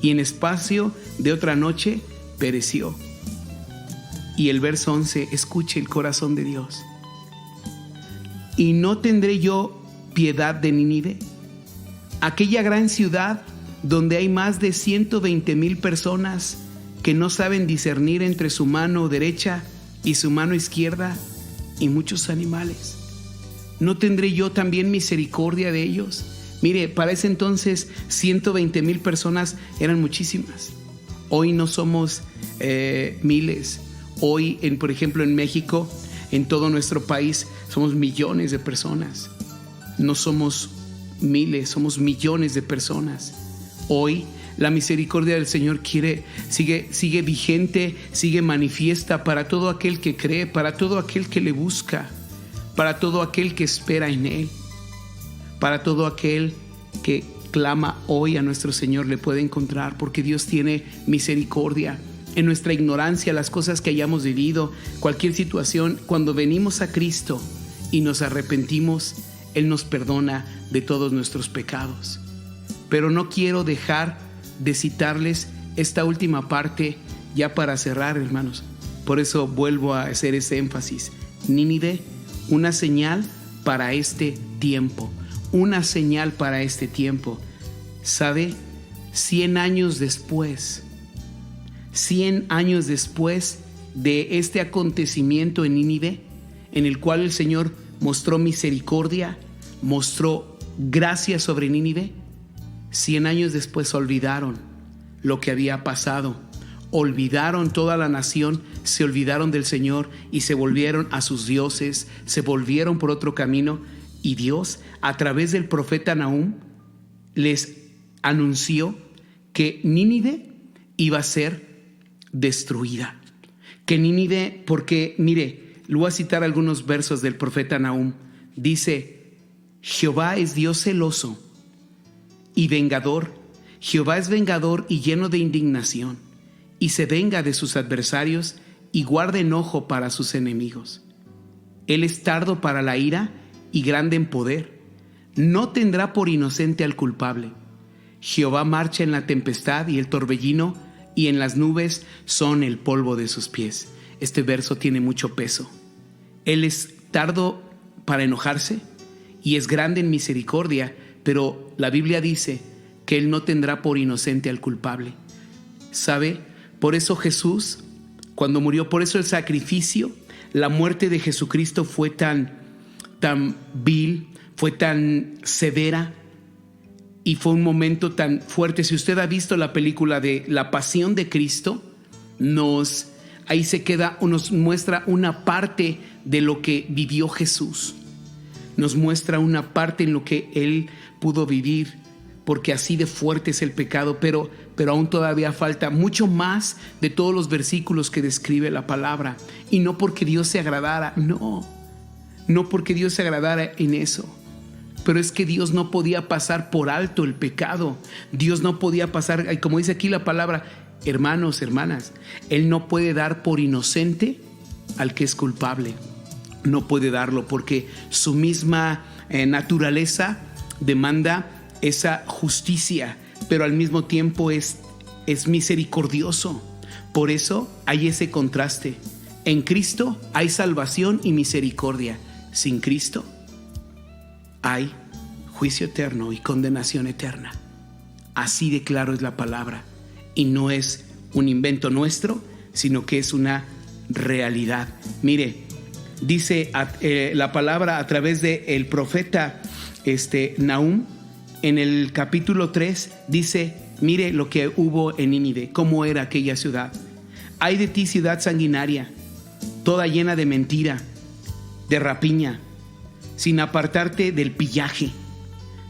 y en espacio de otra noche pereció. Y el verso 11, escuche el corazón de Dios. ¿Y no tendré yo piedad de Nínive, aquella gran ciudad donde hay más de 120,000 personas que no saben discernir entre su mano derecha y su mano izquierda, y muchos animales? ¿No tendré yo también misericordia de ellos? Mire, para ese entonces 120,000 personas eran muchísimas. Hoy no somos miles. Hoy, por ejemplo, en México, en todo nuestro país, somos millones de personas. No somos miles, somos millones de personas. Hoy la misericordia del Señor sigue vigente, sigue manifiesta para todo aquel que cree, para todo aquel que le busca, para todo aquel que espera en Él, para todo aquel que clama hoy a nuestro Señor le puede encontrar, porque Dios tiene misericordia. En nuestra ignorancia, las cosas que hayamos vivido, cualquier situación, cuando venimos a Cristo y nos arrepentimos, Él nos perdona de todos nuestros pecados. Pero no quiero dejar de citarles esta última parte ya para cerrar, hermanos. Por eso vuelvo a hacer ese énfasis. Nínive, una señal para este tiempo. Una señal para este tiempo. ¿Sabe? 100 años después de este acontecimiento en Nínive, en el cual el Señor mostró misericordia, mostró gracia sobre Nínive, 100 años después olvidaron lo que había pasado, olvidaron toda la nación, se olvidaron del Señor y se volvieron a sus dioses, se volvieron por otro camino, y Dios, a través del profeta Nahum, les anunció que Nínive iba a ser destruida. Que Nínive, porque mire, le voy a citar algunos versos del profeta Nahum. Dice: Jehová es Dios celoso y vengador. Jehová es vengador y lleno de indignación, y se venga de sus adversarios y guarda enojo para sus enemigos. Él es tardo para la ira y grande en poder. No tendrá por inocente al culpable. Jehová marcha en la tempestad y el torbellino y en las nubes son el polvo de sus pies. Este verso tiene mucho peso. Él es tardo para enojarse y es grande en misericordia, pero la Biblia dice que Él no tendrá por inocente al culpable. ¿Sabe? Por eso Jesús, cuando murió, por eso el sacrificio, la muerte de Jesucristo fue tan vil, fue tan severa y fue un momento tan fuerte. Si usted ha visto la película de La Pasión de Cristo, ahí se queda, nos muestra una parte de lo que vivió Jesús. Nos muestra una parte en lo que Él pudo vivir, porque así de fuerte es el pecado, pero aún todavía falta mucho más de todos los versículos que describe la palabra. Y no porque Dios se agradara, no porque Dios se agradara en eso, pero es que Dios no podía pasar por alto el pecado. Dios no podía pasar, como dice aquí la palabra, hermanos, hermanas, Él no puede dar por inocente al que es culpable. No puede darlo porque su misma naturaleza demanda esa justicia, pero al mismo tiempo es misericordioso. Por eso hay ese contraste. En Cristo hay salvación y misericordia. Sin Cristo hay juicio eterno y condenación eterna. Así de claro es la palabra. Y no es un invento nuestro, sino que es una realidad. Mire, dice la palabra a través del profeta Nahum, en el capítulo 3, dice: mire lo que hubo en Nínive, cómo era aquella ciudad. Ay de ti, ciudad sanguinaria, toda llena de mentira, de rapiña, sin apartarte del pillaje,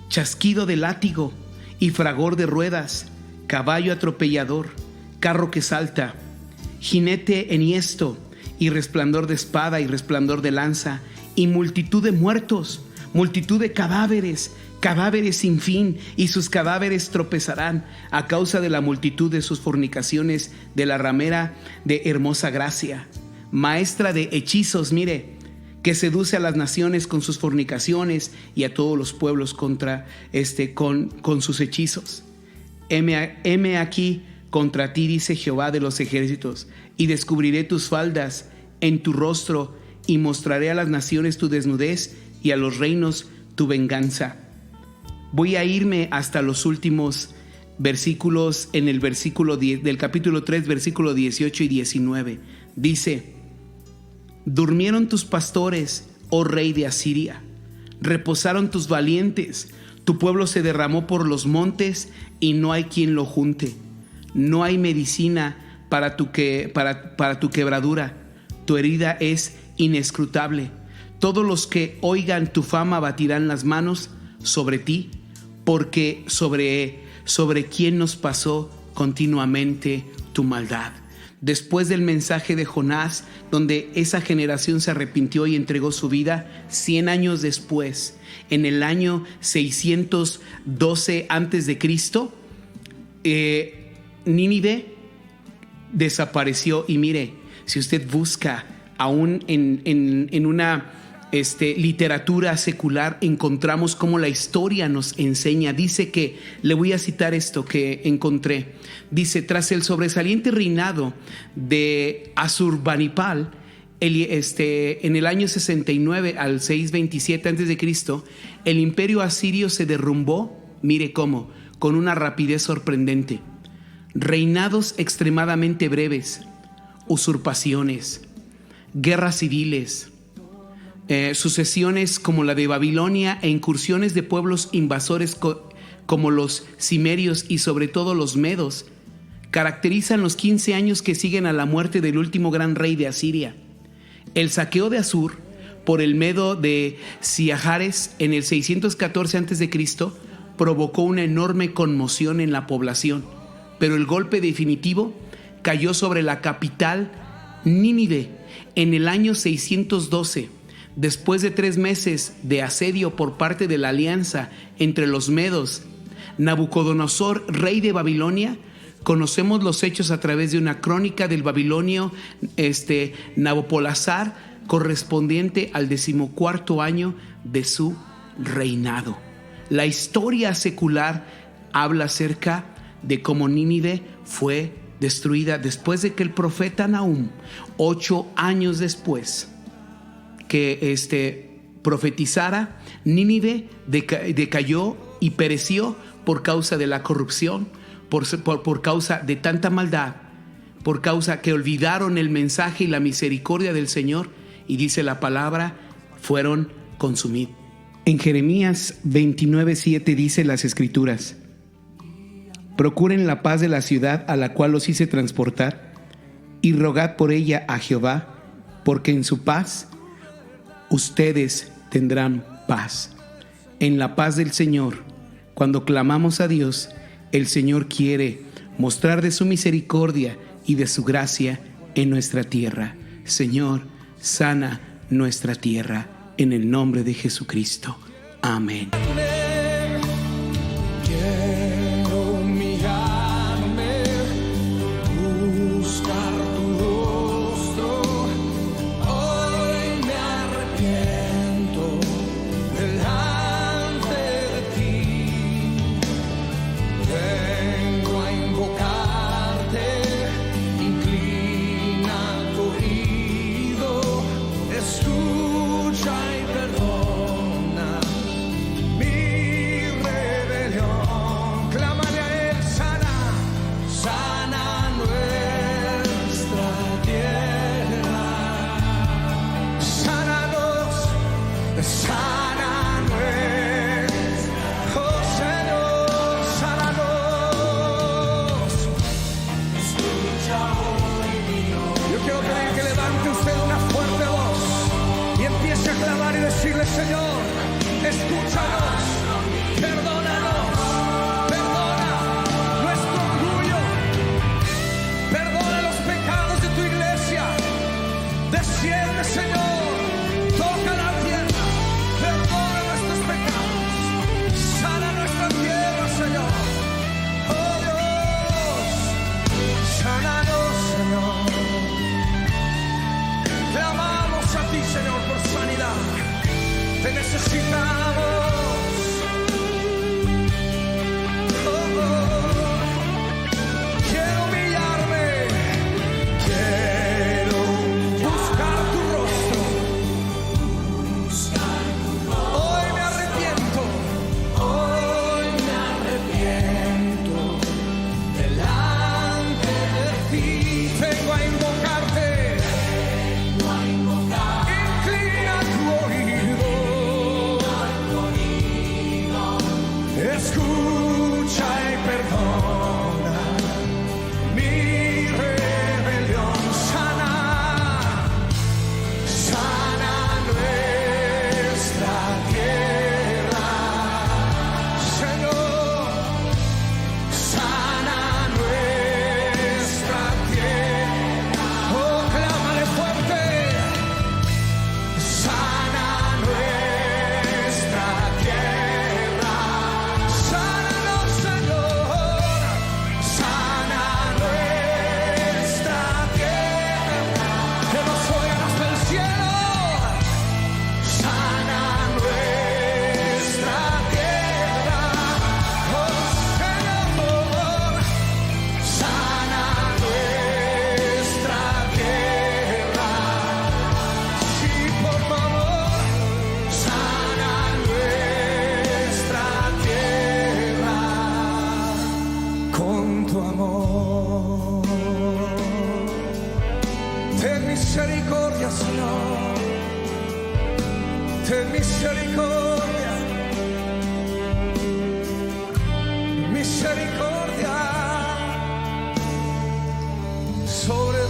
chasquido de látigo y fragor de ruedas, caballo atropellador, carro que salta, jinete enhiesto y resplandor de espada y resplandor de lanza, y multitud de muertos, multitud de cadáveres sin fin, y sus cadáveres tropezarán a causa de la multitud de sus fornicaciones, de la ramera de hermosa gracia, maestra de hechizos, mire, que seduce a las naciones con sus fornicaciones y a todos los pueblos con sus hechizos. Heme aquí contra ti, dice Jehová de los ejércitos, y descubriré tus faldas en tu rostro, y mostraré a las naciones tu desnudez y a los reinos tu venganza. Voy a irme hasta los últimos versículos, en el versículo 10 del capítulo 3, versículo 18 y 19. Dice: durmieron tus pastores, oh rey de Asiria, reposaron tus valientes, tu pueblo se derramó por los montes y no hay quien lo junte. No hay medicina para tu quebradura, tu herida es inescrutable. Todos los que oigan tu fama batirán las manos sobre ti, porque sobre quién nos pasó continuamente tu maldad. Después del mensaje de Jonás, donde esa generación se arrepintió y entregó su vida, 100 años después, en el año 612 antes de Cristo, Nínive desapareció. Y mire, si usted busca aún en una literatura secular, encontramos cómo la historia nos enseña. Dice que, le voy a citar esto que encontré, dice: tras el sobresaliente reinado de Asurbanipal, en el año 69 al 627 a.C., el imperio asirio se derrumbó, mire cómo, con una rapidez sorprendente. Reinados extremadamente breves, usurpaciones, guerras civiles, sucesiones como la de Babilonia e incursiones de pueblos invasores como los cimerios y sobre todo los medos caracterizan los 15 años que siguen a la muerte del último gran rey de Asiria. El saqueo de Asur por el medo de Siahares en el 614 a.C. provocó una enorme conmoción en la población, pero el golpe definitivo cayó sobre la capital, Nínive, en el año 612. Después de 3 meses de asedio por parte de la alianza entre los medos, Nabucodonosor, rey de Babilonia, conocemos los hechos a través de una crónica del babilonio Nabopolassar, correspondiente al 14º año de su reinado. La historia secular habla acerca de cómo Nínive fue destruida después de que el profeta Nahum, 8 años después que profetizara, Nínive decayó y pereció por causa de la corrupción, por causa de tanta maldad, por causa que olvidaron el mensaje y la misericordia del Señor, y dice la palabra, fueron consumidos. En Jeremías 29:7 dice las Escrituras: procuren la paz de la ciudad a la cual los hice transportar, y rogad por ella a Jehová, porque en su paz ustedes tendrán paz. En la paz del Señor, cuando clamamos a Dios, el Señor quiere mostrar de su misericordia y de su gracia en nuestra tierra. Señor, sana nuestra tierra en el nombre de Jesucristo. Amén. Quiero humillarme, buscar tu rostro. Hoy me arrepiento delante de ti. Vengo a invocarte, inclina tu oído, escucha y perdona mi rebelión. Clámale a Él, sana nuestra tierra. Sánanos, sana nuestra, oh Señor, sánanos. Escucha hoy mi voz. Yo quiero pedir que levante usted una fuerte voz y empiece a clamar y decirle: Señor, escúchanos, perdónanos, perdona nuestro orgullo, perdona los pecados de tu iglesia. Desciende, Señor, toca la tierra, perdona nuestros pecados, sana nuestra tierra, Señor. Oh Dios, sánanos, Señor. Clamamos a ti, Señor, por sanidad. Te necesitamos. Oh, oh. Quiero humillarme, quiero buscar tu rostro. Hoy me arrepiento delante de ti. Vengo a invocarte. Inclina tu oído, escucha y perdona mi rebelión. Sana nuestra tierra, Señor, sana nuestra tierra. Oh, clámale fuerte. Sana nuestra tierra, sánanos, Señor, sana nuestra tierra, que nos oigan hasta el cielo. Sana nuestra tierra, oh Señor, sana nuestra tierra. Sí, por favor, sana nuestra tierra con tu amor. Ten misericordia, Señor, ten misericordia, misericordia sobre